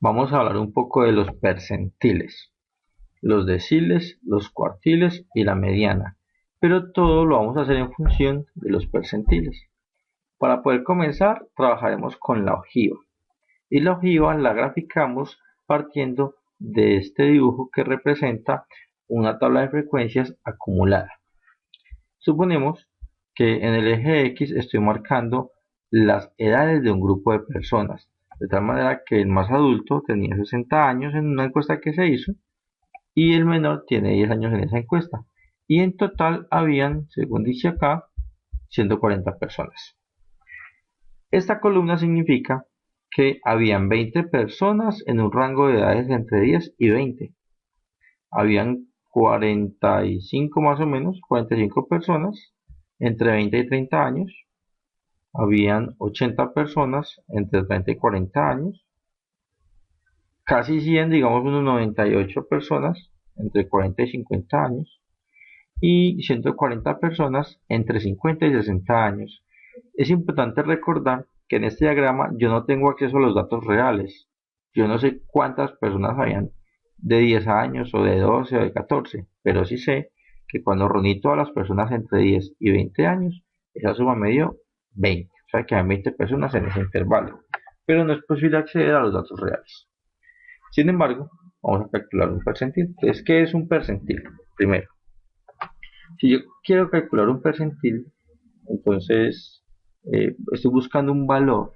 Vamos a hablar un poco de los percentiles, los deciles, los cuartiles y la mediana, pero todo lo vamos a hacer en función de los percentiles. Para poder comenzar, trabajaremos con la ojiva, y la ojiva la graficamos partiendo de este dibujo que representa una tabla de frecuencias acumulada. Suponemos que en el eje X estoy marcando las edades de un grupo de personas, de tal manera que el más adulto tenía 60 años en una encuesta que se hizo y el menor tiene 10 años en esa encuesta. Y en total habían, según dice acá, 140 personas. Esta columna significa que habían 20 personas en un rango de edades entre 10 y 20. Habían 45 más o menos, 45 personas entre 20 y 30 años. Habían 80 personas entre 30 y 40 años. Casi 100, digamos unos 98 personas entre 40 y 50 años. Y 140 personas entre 50 y 60 años. Es importante recordar que en este diagrama yo no tengo acceso a los datos reales. Yo no sé cuántas personas habían de 10 años o de 12 o de 14, pero sí sé que cuando reuní todas las personas entre 10 y 20 años, esa suma me dio 20. O sea que hay 20 personas en ese intervalo, pero no es posible acceder a los datos reales. Sin embargo, vamos a calcular un percentil. Entonces, ¿qué es un percentil? Primero, si yo quiero calcular un percentil, entonces estoy buscando un valor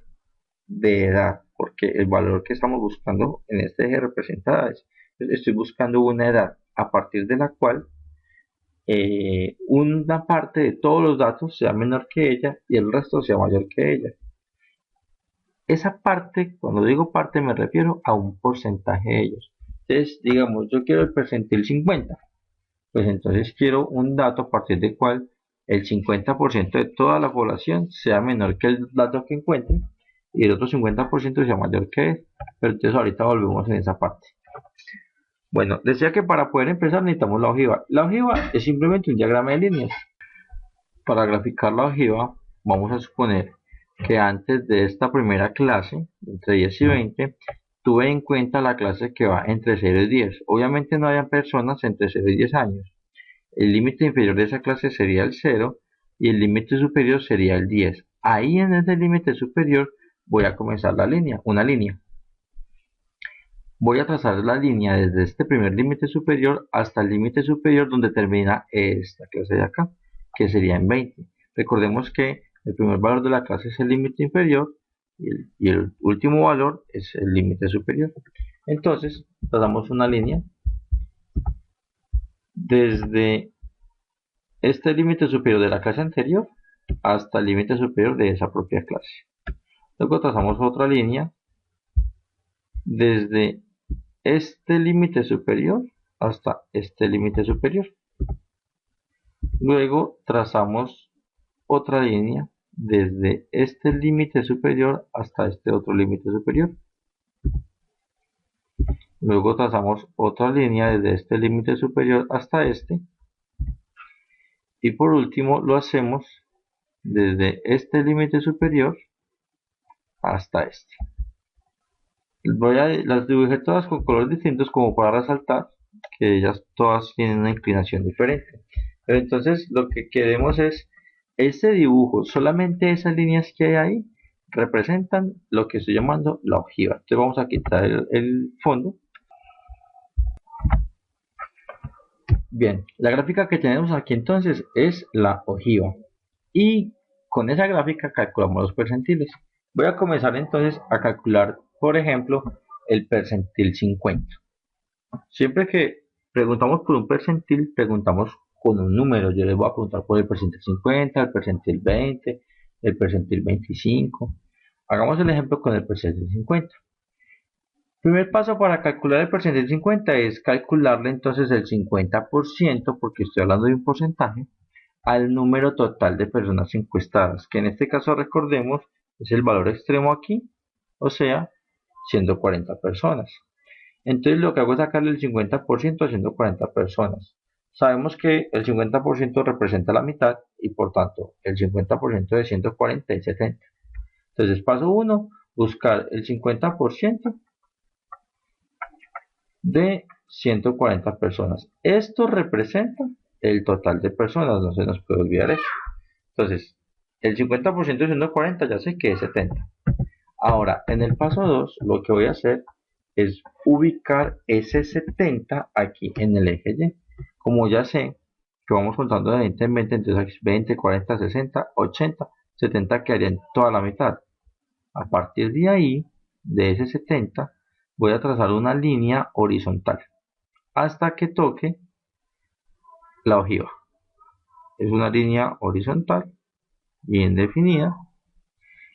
de edad, porque el valor que estamos buscando en este eje representa edades. Estoy buscando una edad a partir de la cual una parte de todos los datos sea menor que ella y el resto sea mayor que ella. Esa parte, cuando digo parte, me refiero a un porcentaje de ellos. Entonces, digamos, yo quiero el percentil 50. Pues entonces quiero un dato a partir del cual el 50% de toda la población sea menor que el dato que encuentre y el otro 50% sea mayor que él. Pero entonces ahorita volvemos en esa parte. Bueno, decía que para poder empezar necesitamos la ojiva. La ojiva es simplemente un diagrama de líneas. Para graficar la ojiva, vamos a suponer que antes de esta primera clase, entre 10 y 20, tuve en cuenta la clase que va entre 0 y 10. Obviamente no había personas entre 0 y 10 años. El límite inferior de esa clase sería el 0 y el límite superior sería el 10. Ahí en ese límite superior voy a comenzar la línea, una línea. Voy a trazar la línea desde este primer límite superior hasta el límite superior donde termina esta clase de acá, que sería en 20. Recordemos que el primer valor de la clase es el límite inferior y el último valor es el límite superior. Entonces, trazamos una línea desde este límite superior de la clase anterior hasta el límite superior de esa propia clase. Luego trazamos otra línea desde este límite superior hasta este límite superior. Luego trazamos otra línea desde este límite superior hasta este otro límite superior. Luego trazamos otra línea desde este límite superior hasta este. Y por último lo hacemos desde este límite superior hasta este. Las dibujé todas con colores distintos como para resaltar que ellas todas tienen una inclinación diferente. Pero entonces lo que queremos es este dibujo, solamente esas líneas que hay ahí representan lo que estoy llamando la ojiva. Entonces vamos a quitar el fondo. Bien, la gráfica que tenemos aquí entonces es la ojiva. Y con esa gráfica calculamos los percentiles. Voy a comenzar entonces a calcular, por ejemplo, el percentil 50. Siempre que preguntamos por un percentil, preguntamos con un número. Yo les voy a preguntar por el percentil 50, el percentil 20, el percentil 25. Hagamos el ejemplo con el percentil 50. Primer paso para calcular el percentil 50 es calcularle entonces el 50%, porque estoy hablando de un porcentaje, al número total de personas encuestadas, que en este caso recordemos es el valor extremo aquí, o sea, 140 personas. Entonces lo que hago es sacarle el 50% a 140 personas. Sabemos que el 50% representa la mitad y por tanto el 50% de 140 es 70. Entonces paso 1, buscar el 50% de 140 personas. Esto representa el total de personas, no se nos puede olvidar eso. Entonces, el 50% de 140 ya sé que es 70. Ahora, en el paso 2, lo que voy a hacer es ubicar ese 70 aquí en el eje Y. Como ya sé que vamos contando de 20 en 20, entonces aquí 20, 40, 60, 80, 70 quedaría en toda la mitad. A partir de ahí, de ese 70, voy a trazar una línea horizontal hasta que toque la ojiva. Es una línea horizontal bien definida.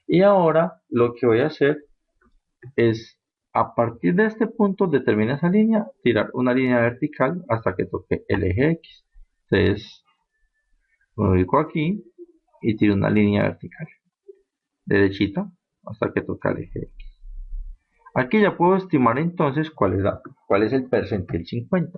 Y ahora lo que voy a hacer es, a partir de este punto, determina esa línea, tirar una línea vertical hasta que toque el eje X. Entonces, me ubico aquí y tiro una línea vertical, derechita, hasta que toque el eje X. Aquí ya puedo estimar entonces cuál es el percentil 50.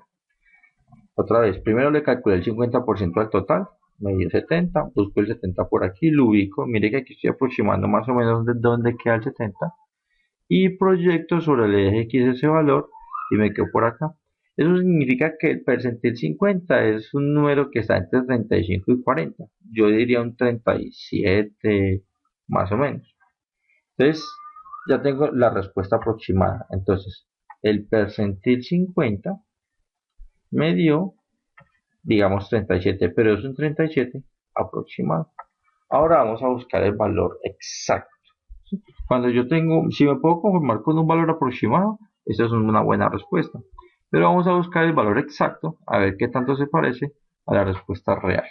Otra vez, primero le calculé el 50% al total, me dio 70, busco el 70 por aquí, lo ubico, mire que aquí estoy aproximando más o menos de dónde queda el 70, y proyecto sobre el eje X ese valor y me quedo por acá. Eso significa que el percentil 50 es un número que está entre 35 y 40. Yo diría un 37 más o menos. Entonces ya tengo la respuesta aproximada. Entonces el percentil 50 me dio, digamos, 37, pero es un 37 aproximado. Ahora vamos a buscar el valor exacto. Cuando yo tengo, si me puedo conformar con un valor aproximado, esa es una buena respuesta. Pero vamos a buscar el valor exacto, a ver qué tanto se parece a la respuesta real.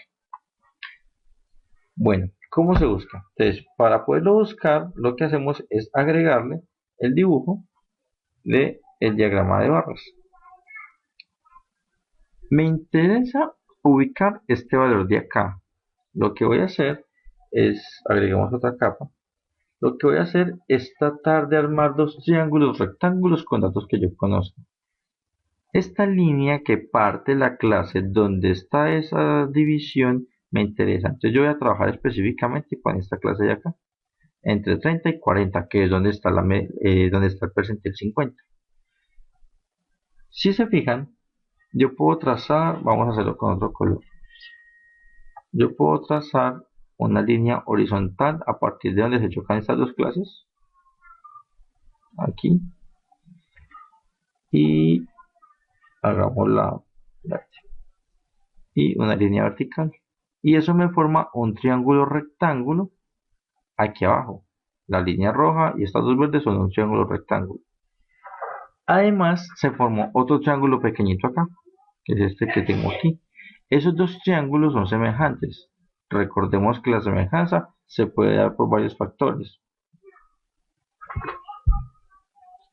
Bueno, ¿cómo se busca? Entonces, para poderlo buscar, lo que hacemos es agregarle el dibujo del diagrama de barras. Me interesa ubicar este valor de acá. Lo que voy a hacer es, agregamos otra capa. Lo que voy a hacer es tratar de armar dos triángulos rectángulos con datos que yo conozco. Esta línea que parte la clase donde está esa división me interesa. Entonces yo voy a trabajar específicamente con esta clase de acá. Entre 30 y 40, que es donde está, donde está el percentil 50. Si se fijan, yo puedo trazar, vamos a hacerlo con otro color. Yo puedo trazar una línea horizontal a partir de donde se chocan estas dos clases. Aquí. Y hagamos la y una línea vertical. Y eso me forma un triángulo rectángulo aquí abajo. La línea roja y estas dos verdes son un triángulo rectángulo. Además, se formó otro triángulo pequeñito acá, que es este que tengo aquí. Esos dos triángulos son semejantes. Recordemos que la semejanza se puede dar por varios factores.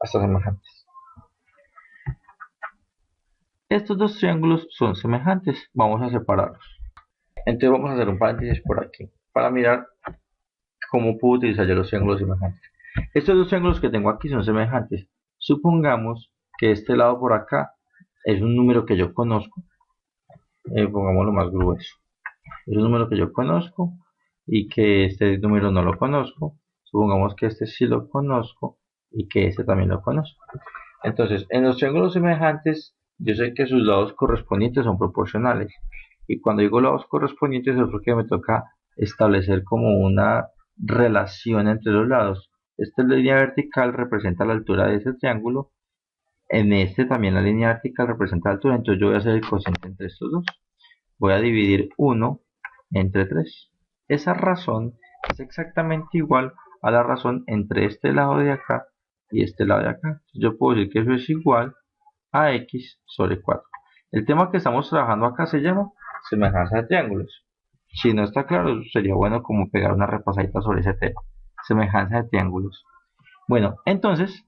Hasta semejantes. Estos dos triángulos son semejantes. Vamos a separarlos. Entonces vamos a hacer un paréntesis por aquí para mirar cómo puedo utilizar ya los triángulos semejantes. Estos dos triángulos que tengo aquí son semejantes. Supongamos que este lado por acá es un número que yo conozco. Pongámoslo más grueso. Es un número que yo conozco y que este número no lo conozco. Supongamos que este sí lo conozco y que este también lo conozco. Entonces, en los triángulos semejantes, yo sé que sus lados correspondientes son proporcionales. Y cuando digo lados correspondientes es porque me toca establecer como una relación entre los lados. Esta línea vertical representa la altura de ese triángulo. En este también la línea vertical representa la altura. Entonces yo voy a hacer el cociente entre estos dos. Voy a dividir 1 entre 3. Esa razón es exactamente igual a la razón entre este lado de acá y este lado de acá. Yo puedo decir que eso es igual a x sobre 4. El tema que estamos trabajando acá se llama semejanza de triángulos. Si no está claro, sería bueno como pegar una repasadita sobre ese tema. Semejanza de triángulos. Bueno, entonces,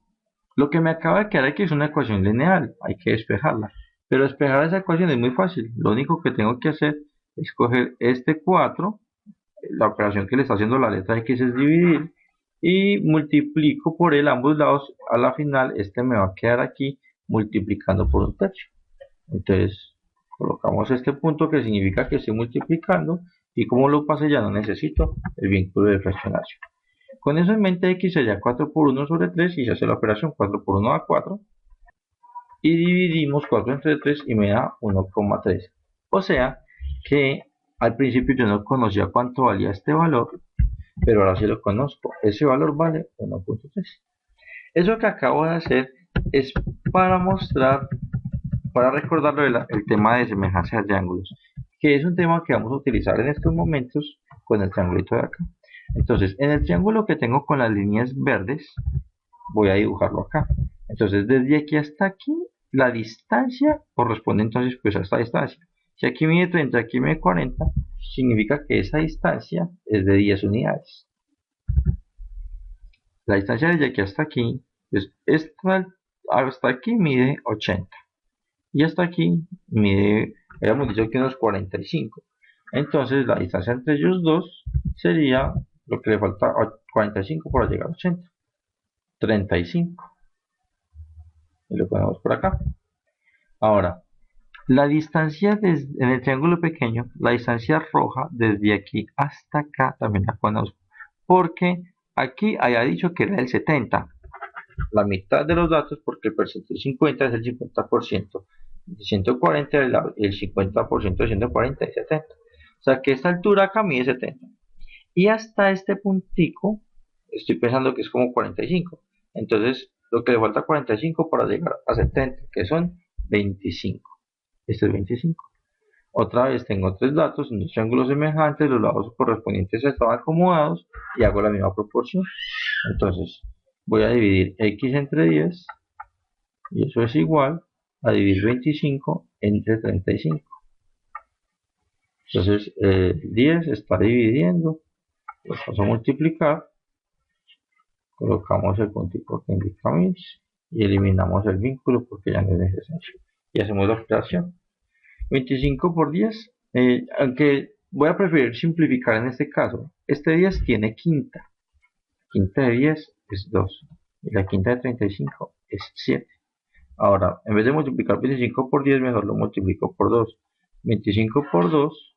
lo que me acaba de quedar aquí es una ecuación lineal. Hay que despejarla. Pero despejar esa ecuación es muy fácil. Lo único que tengo que hacer es coger este 4. La operación que le está haciendo la letra X es dividir. Y multiplico por él ambos lados. A la final, este me va a quedar aquí multiplicando por un tercio. Entonces, colocamos este punto que significa que estoy multiplicando. Y como lo pasé, ya no necesito el vínculo de fraccionación. Con eso en mente, X sería 4 por 1 sobre 3 y se hace la operación 4 por 1 da 4. y dividimos 4 entre 3 y me da 1,3. O sea que al principio yo no conocía cuánto valía este valor, pero ahora sí lo conozco. Ese valor vale 1,3. Eso que acabo de hacer es para mostrar, para recordarlo el tema de semejanza de ángulos, que es un tema que vamos a utilizar en estos momentos con el triangulito de acá. Entonces, en el triángulo que tengo con las líneas verdes, voy a dibujarlo acá. Entonces, desde aquí hasta aquí, la distancia corresponde entonces pues a esta distancia. Si aquí mide 30, aquí mide 40, significa que esa distancia es de 10 unidades. La distancia desde aquí hasta aquí, pues hasta aquí mide 80. Y hasta aquí mide, habíamos dicho que unos 45. Entonces la distancia entre ellos dos sería lo que le falta 45 para llegar a 80. 35. Y lo ponemos por acá. Ahora, la distancia en el triángulo pequeño, la distancia roja desde aquí hasta acá también la conozco. Porque aquí había dicho que era el 70. La mitad de los datos porque el percentil 50 es el 50%. De 140 el 50% de 140 es 70. O sea que esta altura acá mide 70. Y hasta este puntico, estoy pensando que es como 45. Entonces, lo que le falta 45 para llegar a 70, que son 25. Este es 25. Otra vez tengo tres datos en dos triángulos semejantes, los lados correspondientes estaban acomodados y hago la misma proporción. Entonces, voy a dividir x entre 10 y eso es igual a dividir 25 entre 35. Entonces, 10 está dividiendo, lo paso a multiplicar, colocamos el puntico que indica 1000 y eliminamos el vínculo porque ya no es necesario. Y hacemos la operación. 25 por 10, aunque voy a preferir simplificar en este caso. Este 10 tiene quinta. Quinta de 10 es 2 y la quinta de 35 es 7. Ahora, en vez de multiplicar 25 por 10, mejor lo multiplico por 2. 25 por 2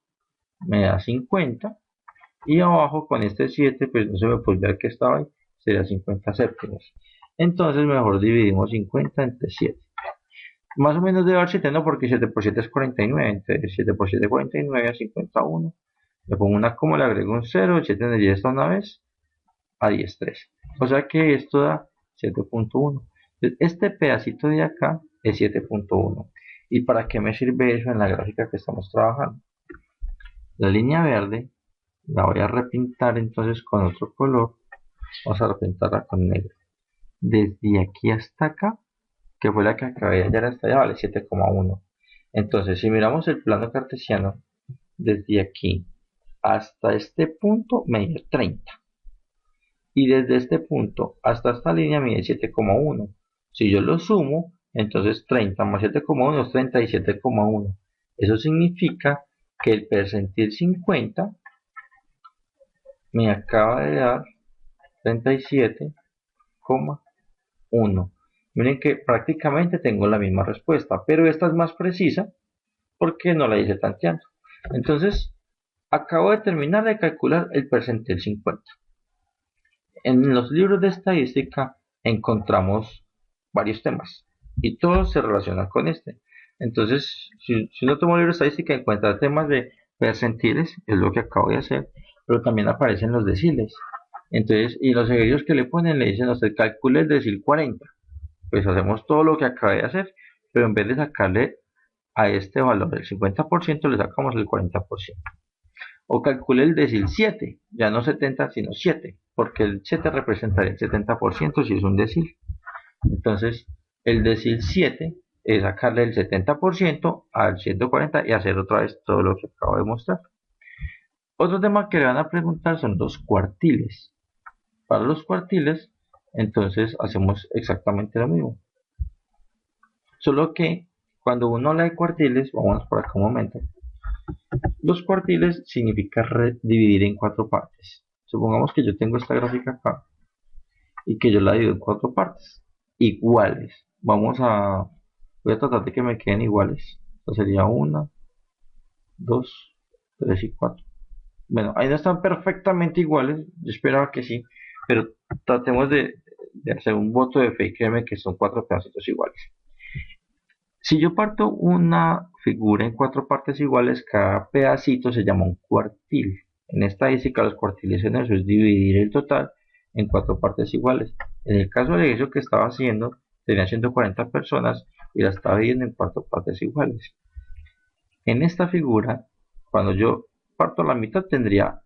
me da 50 y abajo con este 7, pues no se me puede olvidar que estaba ahí, sería 50 séptimos. Entonces mejor dividimos 50 entre 7. Más o menos debe dar 7, no, porque 7 por 7 es 49, entonces 7 por 7 es 49 a 51. Le pongo una coma, le agrego un 0, 7 en el 10 está una vez, a 10, 3. O sea que esto da 7.1. Este pedacito de acá es 7.1. ¿Y para qué me sirve eso en la gráfica que estamos trabajando? La línea verde la voy a repintar entonces con otro color. Vamos a repintarla con negro. Desde aquí hasta acá, que fue la que acabé de hallar hasta allá, vale 7,1. Entonces, si miramos el plano cartesiano, desde aquí hasta este punto mide 30. Y desde este punto hasta esta línea mide 7,1. Si yo lo sumo, entonces 30 más 7,1 es 37,1. Eso significa que el percentil 50 me acaba de dar 37,1. Miren que prácticamente tengo la misma respuesta, pero esta es más precisa porque no la hice tanteando. Entonces, acabo de terminar de calcular el percentil 50. En los libros de estadística encontramos varios temas y todos se relacionan con este. Entonces, si uno toma un libro de estadística encuentra temas de percentiles, es lo que acabo de hacer, pero también aparecen los deciles. Entonces, y los ejercicios que le ponen le dicen, usted calcule el decil 40. Pues hacemos todo lo que acabé de hacer, pero en vez de sacarle a este valor el 50%, le sacamos el 40%. O calcule el decil 7, ya no 70 sino 7, porque el 7 representaría el 70% si es un decil. Entonces el decil 7 es sacarle el 70% al 140 y hacer otra vez todo lo que acabo de mostrar. Otro tema que le van a preguntar son los cuartiles. Para los cuartiles, entonces hacemos exactamente lo mismo. Solo que cuando uno habla de cuartiles, vamos por acá un momento. Los cuartiles significa dividir en 4 partes. Supongamos que yo tengo esta gráfica acá y que yo la divido en 4 partes iguales. Voy a tratar de que me queden iguales. Esto sería 1, 2, 3 y 4. Bueno, ahí no están perfectamente iguales. Yo esperaba que sí, pero tratemos de hacer un voto de fe y créeme que son 4 pedacitos iguales. Si yo parto una figura en 4 partes iguales, cada pedacito se llama un cuartil. En estadística, los cuartiles en eso es dividir el total en 4 partes iguales. En el caso de eso que estaba haciendo, tenía 140 personas y la estaba dividiendo en 4 partes iguales. En esta figura, cuando yo parto la mitad, tendría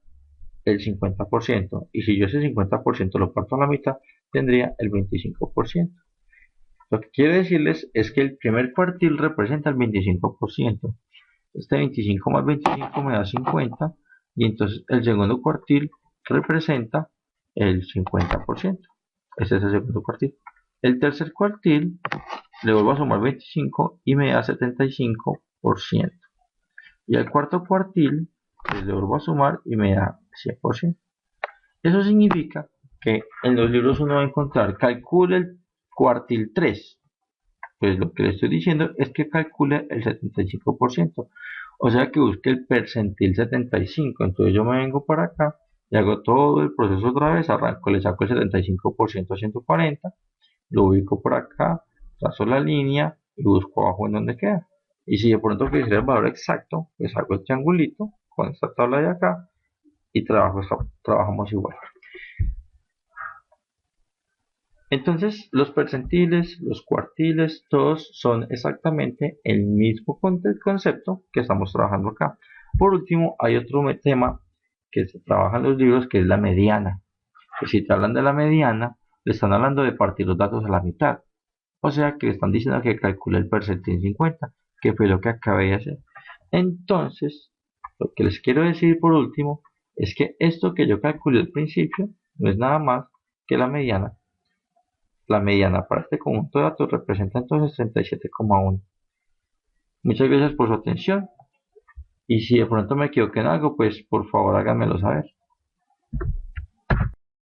el 50%, y si yo ese 50% lo parto a la mitad, tendría el 25%. Lo que quiero decirles es que el primer cuartil representa el 25%. Este 25 más 25 me da 50, y entonces el segundo cuartil representa el 50%. Este es el segundo cuartil. El tercer cuartil le vuelvo a sumar 25 y me da 75%. Y al cuarto cuartil le vuelvo a sumar y me da 100%. Eso significa que en los libros uno va a encontrar, calcule el cuartil 3. Pues lo que le estoy diciendo es que calcule el 75%. O sea que busque el percentil 75. Entonces yo me vengo para acá y hago todo el proceso otra vez. Arranco, le saco el 75% a 140. Lo ubico por acá, trazo la línea y busco abajo en donde queda. Y si de pronto quisiera el valor exacto, pues hago el triangulito con esta tabla de acá y trabajamos igual. Entonces, los percentiles, los cuartiles, todos son exactamente el mismo concepto que estamos trabajando acá. Por último, hay otro tema que se trabaja en los libros, que es la mediana. Que si te hablan de la mediana, le están hablando de partir los datos a la mitad. O sea que le están diciendo que calcule el percentil 50, que fue lo que acabé de hacer. Entonces, lo que les quiero decir por último es que esto que yo calculé al principio no es nada más que la mediana. La mediana para este conjunto de datos representa entonces 37,1. Muchas gracias por su atención, y si de pronto me equivoqué en algo, pues por favor háganmelo saber.